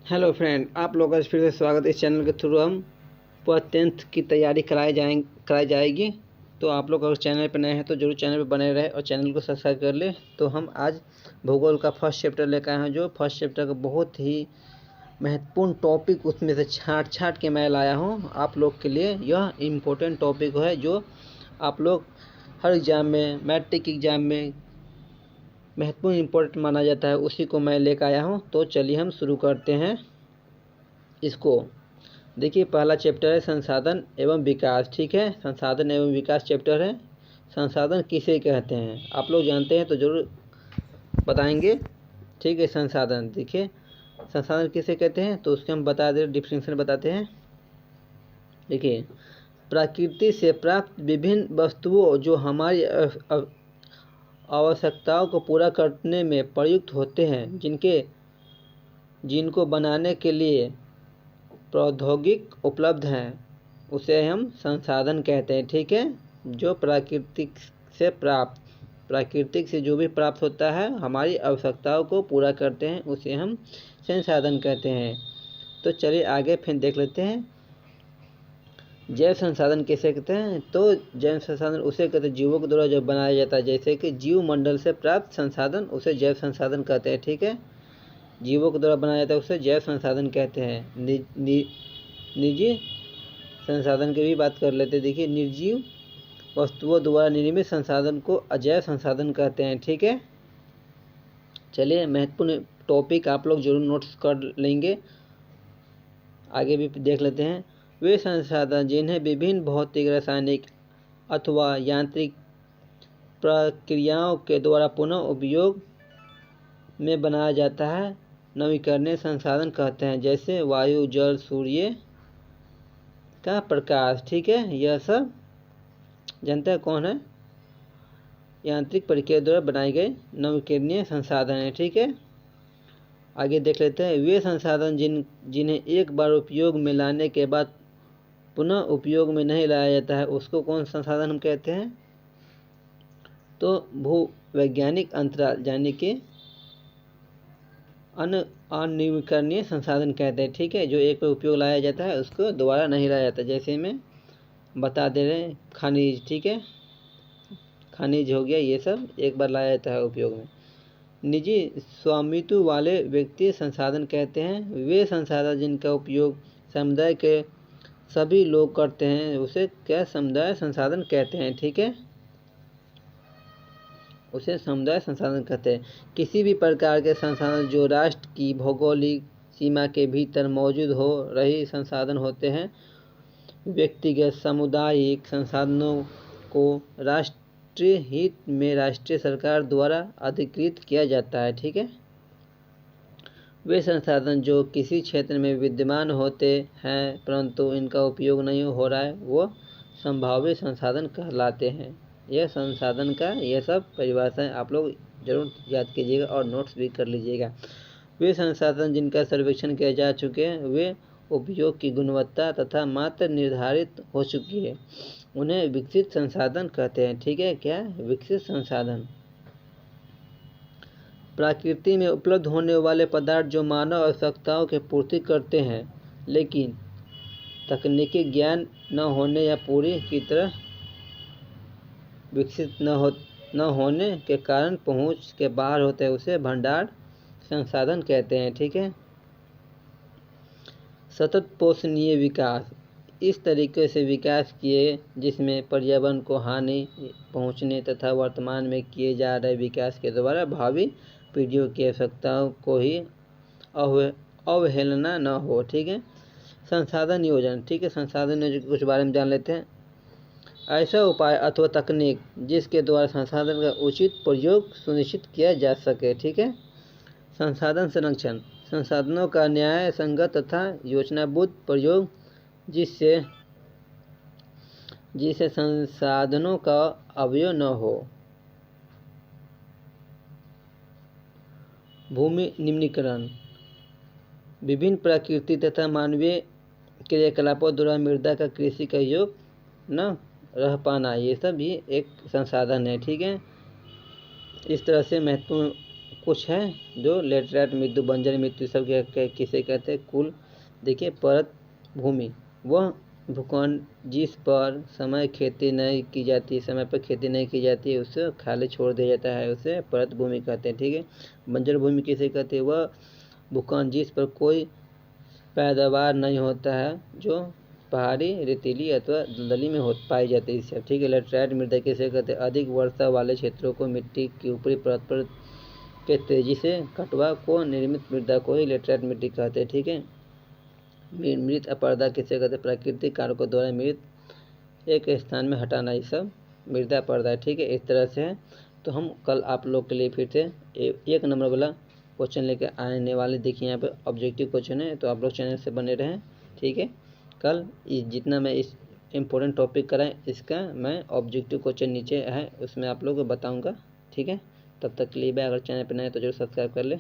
Hello friend, आप लोगों का फिर से स्वागत है। इस चैनल के थ्रू हम पूरा 10th की तैयारी कराई जाएगी। तो आप लोग अगर चैनल पर नए हैं तो जरूर चैनल पर बने रहे और चैनल को सब्सक्राइब कर ले। तो हम आज भूगोल का फर्स्ट चैप्टर लेकर आए हैं, जो फर्स्ट चैप्टर का बहुत ही महत्वपूर्ण टॉपिक उसमें से छाँट के मैं लाया हूँ आप लोग के लिए। यह इम्पोर्टेंट टॉपिक है जो आप लोग हर एग्ज़ाम में, मैट्रिक एग्ज़ाम में महत्वपूर्ण इम्पोर्टेंट माना जाता है, उसी को मैं लेकर आया हूँ। तो चलिए हम शुरू करते हैं इसको। देखिए, पहला चैप्टर है संसाधन एवं विकास। ठीक है, संसाधन एवं विकास चैप्टर है। संसाधन किसे कहते हैं आप लोग जानते हैं तो ज़रूर बताएंगे। ठीक है, संसाधन देखिए, संसाधन किसे कहते हैं तो उसके हम बता दें, डिफिनेशन बताते हैं। देखिए, प्रकृति से प्राप्त विभिन्न वस्तुओं जो हमारी आवश्यकताओं को पूरा करने में प्रयुक्त होते हैं, जिनको बनाने के लिए प्रौद्योगिक उपलब्ध हैं, उसे हम संसाधन कहते हैं। ठीक है, जो प्राकृतिक से जो भी प्राप्त होता है, हमारी आवश्यकताओं को पूरा करते हैं, उसे हम संसाधन कहते हैं। तो चलिए आगे फिर देख लेते हैं। जैव संसाधन किसे कहते हैं तो जैव संसाधन उसे कहते हैं जीवों के द्वारा जो बनाया जाता है, जैसे कि जीव मंडल से प्राप्त संसाधन, उसे जैव संसाधन कहते हैं। ठीक है, जीवों के द्वारा बनाया जाता है उसे जैव संसाधन कहते हैं। निजी संसाधन की भी बात कर लेते हैं। देखिए, निर्जीव वस्तुओं द्वारा निर्मित संसाधन को अजैव संसाधन कहते हैं। ठीक है, चलिए महत्वपूर्ण टॉपिक आप लोग जरूर नोट्स कर लेंगे। आगे भी देख लेते हैं। वे संसाधन जिन्हें विभिन्न भौतिक, रासायनिक अथवा यांत्रिक प्रक्रियाओं के द्वारा पुनः उपयोग में बनाया जाता है, नवीकरणीय संसाधन कहते हैं, जैसे वायु, जल, सूर्य का प्रकाश। ठीक है, यह सब जानते हैं कौन है, यांत्रिक प्रक्रिया द्वारा बनाए गए नवीकरणीय संसाधन है। ठीक है, आगे देख लेते हैं। वे संसाधन जिन्हें एक बार उपयोग में लाने के बाद पुनः उपयोग में नहीं लाया जाता है, उसको कौन संसाधन हम कहते हैं तो भूवैज्ञानिक अंतराल यानी कि अनवीकरणीय संसाधन कहते हैं। ठीक है, जो एक बार उपयोग लाया जाता है उसको दोबारा नहीं लाया जाता। जैसे में बता दे रहे हैं, खनिज। ठीक है, खनिज हो गया, ये सब एक बार लाया जाता है उपयोग में। निजी स्वामित्व वाले व्यक्ति संसाधन कहते हैं वे संसाधन जिनका उपयोग समुदाय के सभी लोग करते हैं, उसे क्या समुदाय संसाधन कहते हैं। ठीक है, उसे समुदाय संसाधन कहते हैं। किसी भी प्रकार के संसाधन जो राष्ट्र की भौगोलिक सीमा के भीतर मौजूद हो रही संसाधन होते हैं। व्यक्तिगत सामुदायिक संसाधनों को राष्ट्रीय हित में राष्ट्रीय सरकार द्वारा अधिकृत किया जाता है। ठीक है, वे संसाधन जो किसी क्षेत्र में विद्यमान होते हैं परंतु इनका उपयोग नहीं हो रहा है, वो संभावित संसाधन कहलाते हैं। यह संसाधन का यह सब परिभाषाएं आप लोग जरूर याद कीजिएगा और नोट्स भी कर लीजिएगा। वे संसाधन जिनका सर्वेक्षण किया जा चुके हैं, वे उपयोग की गुणवत्ता तथा मात्रा निर्धारित हो चुकी है, उन्हें विकसित संसाधन कहते हैं। ठीक है, क्या विकसित संसाधन प्रकृति में उपलब्ध होने वाले पदार्थ जो मानव आवश्यकताओं की पूर्ति करते हैं, लेकिन तकनीकी ज्ञान न होने या पूरी की तरह विकसित न होने के कारण पहुंच के बाहर होते हैं, उसे भंडार संसाधन कहते हैं। ठीक है, सतत पोषणीय विकास इस तरीके से विकास किए जिसमें पर्यावरण को हानि पहुंचने तथा वर्तमान में किए जा रहे विकास के द्वारा भावी पीढ़ियों की आवश्यकताओं को ही अवहेलना न हो। ठीक है, संसाधन योजना। ठीक है, संसाधन योजना के कुछ बारे में जान लेते हैं। ऐसा उपाय अथवा तकनीक जिसके द्वारा संसाधन का उचित प्रयोग सुनिश्चित किया जा सके। ठीक है, संसाधन संरक्षण संसाधनों का न्याय संगत तथा योजनाबद्ध प्रयोग जिससे संसाधनों का अपव्यय न हो। भूमि निम्नीकरण विभिन्न प्राकृतिक तथा मानवीय क्रियाकलापों द्वारा मृदा का कृषि का योग न रह पाना, ये सब भी एक संसाधन है। ठीक है, इस तरह से महत्वपूर्ण कुछ है जो लेटराइट मृत्यु, बंजर मृत्यु सब किसे कहते हैं? कुल देखिए परत भूमि वह भूखंड जिस पर समय खेती नहीं की जाती, समय पर खेती नहीं की जाती है उसे खाली छोड़ दिया जाता है, उसे परत भूमि कहते हैं। ठीक है। बंजर भूमि किसे कहते हैं? वह भूखंड जिस पर कोई पैदावार नहीं होता है, जो पहाड़ी, रेतीली अथवा दलदली में पाई जाती है। ठीक है। लेटराइट मृदा किसे कहते हैं? अधिक वर्षा वाले क्षेत्रों को मिट्टी की ऊपरी परत पर के तेजी से कटवा को निर्मित मृदा को ही लेटराइट मिट्टी कहते हैं। ठीक है। मृत अपरदन किसे कहते हैं? प्राकृतिक कारकों द्वारा मृत एक स्थान में हटाना, ये सब मृदा अपरदन है। ठीक है। इस तरह से है। तो हम कल आप लोग के लिए फिर से 1 नंबर वाला क्वेश्चन लेकर आने वाले। देखिए यहाँ पे ऑब्जेक्टिव क्वेश्चन है, तो आप लोग चैनल से बने रहें। ठीक है। कल जितना मैं इस इम्पोर्टेंट टॉपिक कराएं इसका मैं ऑब्जेक्टिव क्वेश्चन नीचे है उसमें आप लोग को बताऊँगा। ठीक है। तब तक के लिए बाय। अगर चैनल पर नए तो जरूर सब्सक्राइब कर ले।